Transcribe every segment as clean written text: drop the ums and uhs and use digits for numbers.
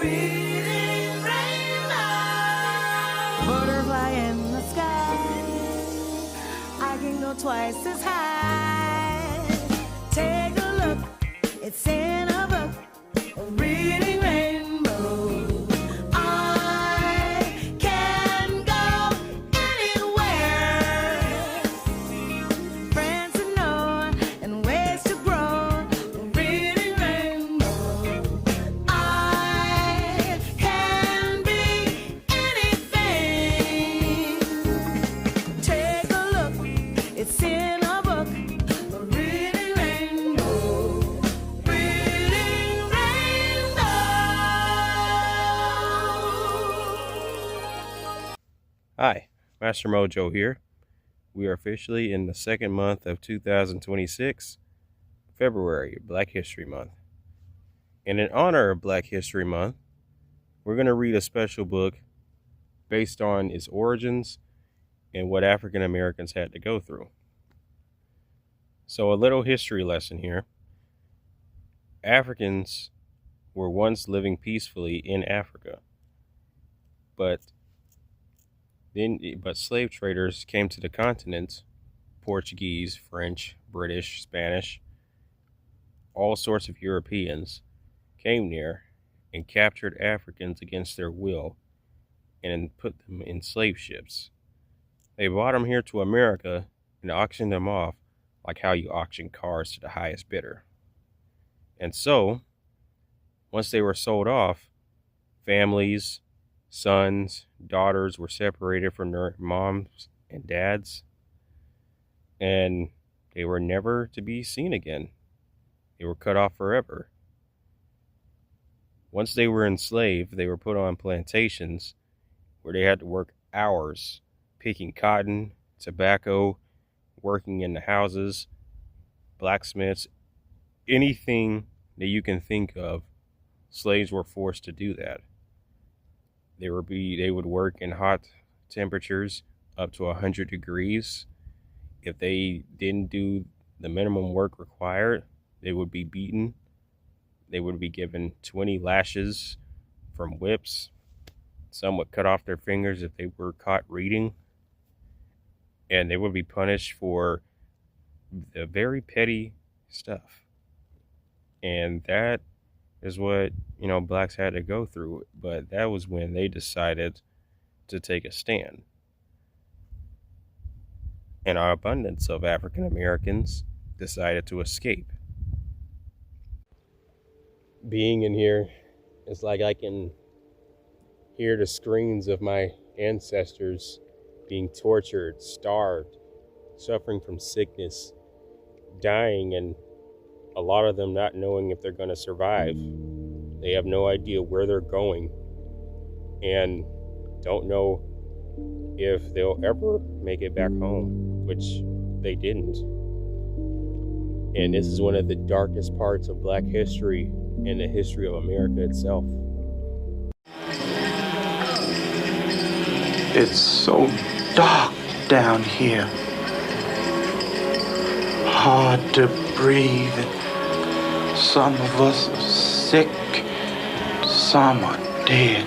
reading rainbow. Butterfly in the sky, I can go twice as high. Take a look, it's in a book, a reading rainbow. I can go anywhere, friends to know and ways to grow. A reading rainbow. I can be anything. Take a look, it's in a book, a reading rainbow. Reading rainbow. Hi, Master Mojo here. We are officially in the second month of 2026, February, Black History Month. And in honor of Black History Month, we're going to read a special book based on its origins and what African Americans had to go through. So a little history lesson here. Africans were once living peacefully in Africa, but slave traders came to the continent. Portuguese, French, British, Spanish, all sorts of Europeans came there and captured Africans against their will and put them in slave ships. They brought them here to America and auctioned them off like how you auction cars to the highest bidder. And so, once they were sold off, families, sons, daughters were separated from their moms and dads, and they were never to be seen again. They were cut off forever. Once they were enslaved, they were put on plantations where they had to work hours picking cotton, tobacco, working in the houses, blacksmiths, anything that you can think of. Slaves were forced to do that. They would work in hot temperatures up to 100 degrees. If they didn't do the minimum work required, they would be beaten. They would be given 20 lashes from whips. Some would cut off their fingers if they were caught reading. And they would be punished for the very petty stuff. And that is what, blacks had to go through. But that was when they decided to take a stand. And our abundance of African Americans decided to escape. Being in here, it's like I can hear the screams of my ancestors being tortured, starved, suffering from sickness, dying, and a lot of them not knowing if they're going to survive. They have no idea where they're going and don't know if they'll ever make it back home, which they didn't. And this is one of the darkest parts of Black history and the history of America itself. It's so dark down here. Hard to breathe. Some of us are sick. Some are dead.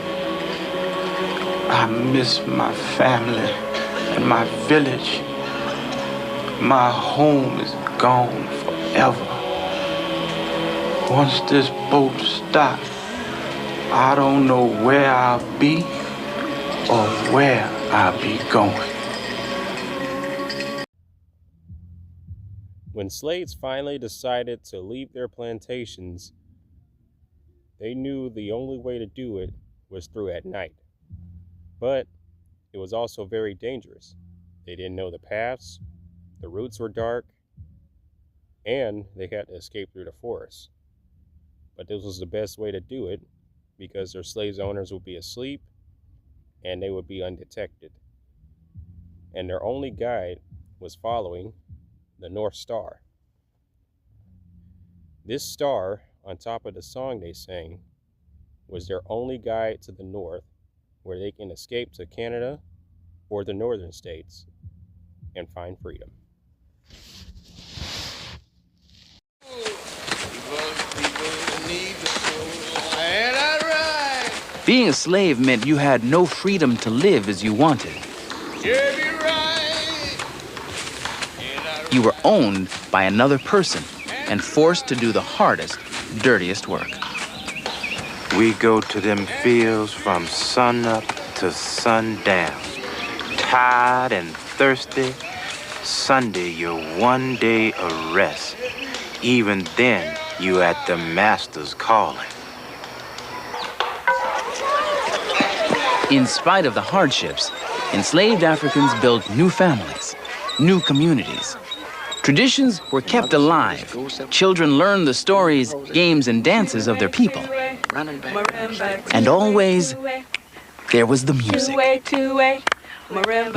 I miss my family and my village. My home is gone forever. Once this boat stops, I don't know where I'll be or where I'll be going. When slaves finally decided to leave their plantations, they knew the only way to do it was through at night. But it was also very dangerous. They didn't know the paths, the routes were dark, and they had to escape through the forest. But this was the best way to do it because their slave owners would be asleep and they would be undetected. And their only guide was following the North Star. This star, on top of the song they sang, was their only guide to the north, where they can escape to Canada or the northern states and find freedom. People need the soul. And all right. Being a slave meant you had no freedom to live as you wanted. You were owned by another person and forced to do the hardest, dirtiest work. We go to them fields from sun up to sundown. Tired and thirsty, Sunday your one day of rest. Even then, you at the master's calling. In spite of the hardships, enslaved Africans built new families, new communities. Traditions were kept alive. Children learned the stories, games, and dances of their people. And always, there was the music.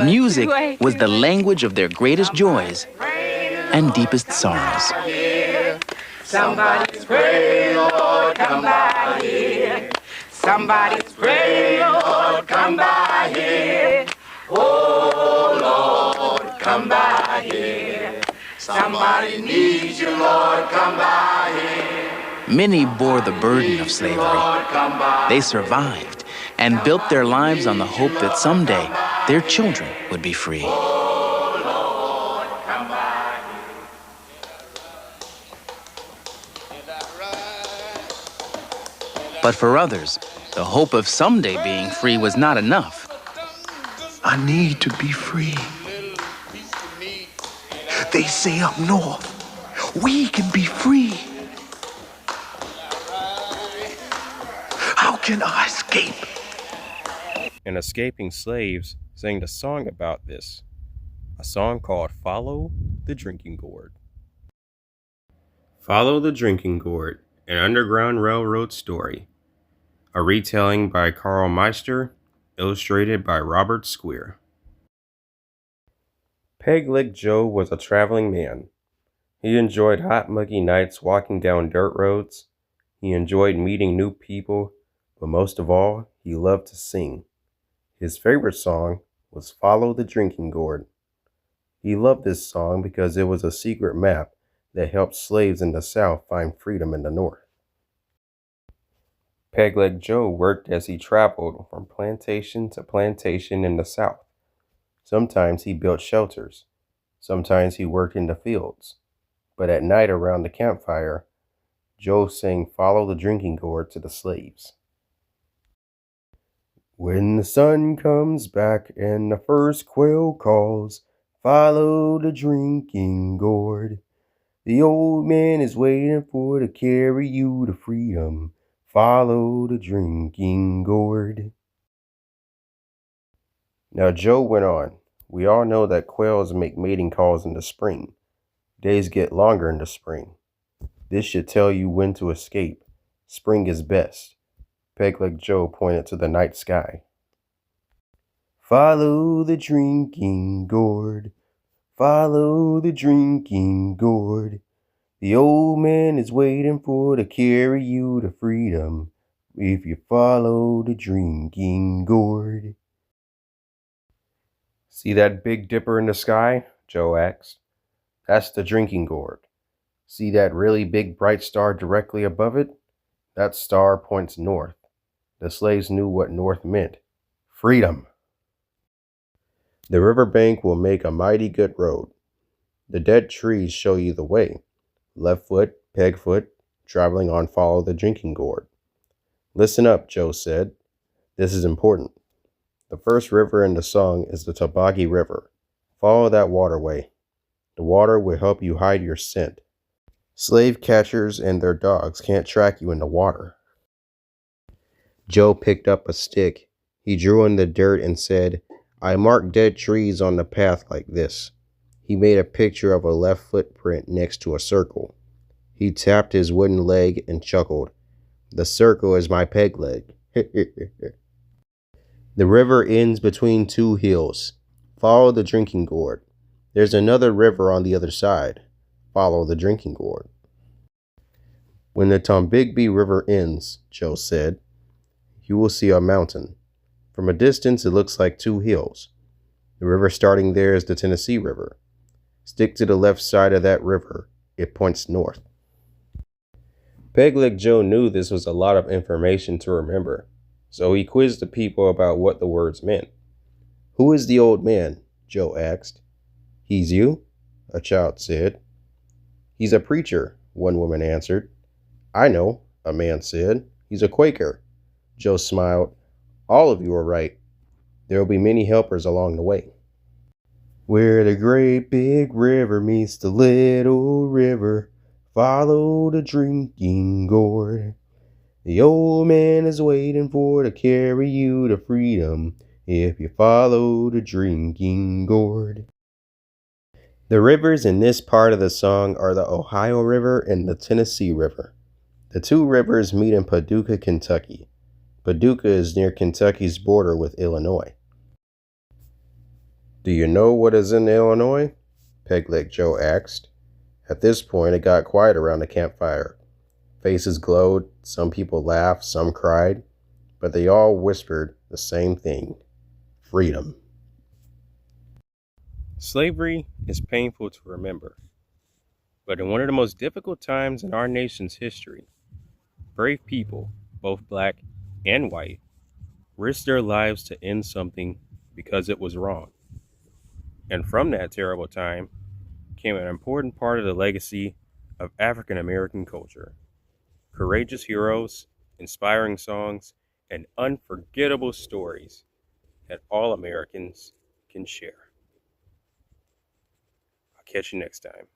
Music was the language of their greatest joys and deepest sorrows. Somebody's praying, Lord, come by here. Somebody's praying, Lord, come by here. Oh, Lord, come by here. Somebody needs you, Lord, come by here. Many bore the burden of slavery. They survived and built their lives on the hope that someday their children would be free. But for others, the hope of someday being free was not enough. I need to be free. They say up north, we can be free. How can I escape? And escaping slaves sang a song about this, a song called Follow the Drinking Gourd. Follow the Drinking Gourd, an Underground Railroad story. A retelling by Carl Meister, illustrated by Robert Square. Peg-Leg Joe was a traveling man. He enjoyed hot, muggy nights walking down dirt roads. He enjoyed meeting new people, but most of all, he loved to sing. His favorite song was Follow the Drinking Gourd. He loved this song because it was a secret map that helped slaves in the South find freedom in the North. Peg-Leg Joe worked as he traveled from plantation to plantation in the South. Sometimes he built shelters. Sometimes he worked in the fields. But at night around the campfire, Joe sang Follow the Drinking Gourd to the slaves. When the sun comes back and the first quail calls, follow the drinking gourd. The old man is waiting to carry you to freedom. Follow the drinking gourd. Now Joe went on. We all know that quails make mating calls in the spring. Days get longer in the spring. This should tell you when to escape. Spring is best. Peg-Leg Joe pointed to the night sky. Follow the drinking gourd. Follow the drinking gourd. The old man is waiting to carry you to freedom if you follow the drinking gourd. See that big dipper in the sky? Joe asked. That's the drinking gourd. See that really big bright star directly above it? That star points north. The slaves knew what north meant. Freedom. The riverbank will make a mighty good road. The dead trees show you the way. Left foot, peg foot, traveling on Follow the Drinking Gourd. Listen up, Joe said. This is important. The first river in the song is the Toboggy River. Follow that waterway. The water will help you hide your scent. Slave catchers and their dogs can't track you in the water. Joe picked up a stick. He drew in the dirt and said, I mark dead trees on the path like this. He made a picture of a left footprint next to a circle. He tapped his wooden leg and chuckled. The circle is my peg leg. The river ends between two hills. Follow the drinking gourd. There's another river on the other side. Follow the drinking gourd. When the Tombigbee River ends, Joe said, you will see a mountain. From a distance, it looks like two hills. The river starting there is the Tennessee River. Stick to the left side of that river. It points north. Peg-Leg Joe knew this was a lot of information to remember. So he quizzed the people about what the words meant. "Who is the old man?" Joe asked. "He's you," a child said. "He's a preacher," one woman answered. "I know," a man said. "He's a Quaker." Joe smiled. "All of you are right. There will be many helpers along the way." Where the great big river meets the little river, follow the drinking gourd. The old man is waiting for to carry you to freedom if you follow the drinking gourd. The rivers in this part of the song are the Ohio River and the Tennessee River. The two rivers meet in Paducah, Kentucky. Paducah is near Kentucky's border with Illinois. "Do you know what is in Illinois?" Pegleg Joe asked. At this point, it got quiet around the campfire. Faces glowed, some people laughed, some cried, but they all whispered the same thing: freedom. Slavery is painful to remember, but in one of the most difficult times in our nation's history, brave people, both black and white, risked their lives to end something because it was wrong. And from that terrible time came an important part of the legacy of African American culture: courageous heroes, inspiring songs, and unforgettable stories that all Americans can share. I'll catch you next time.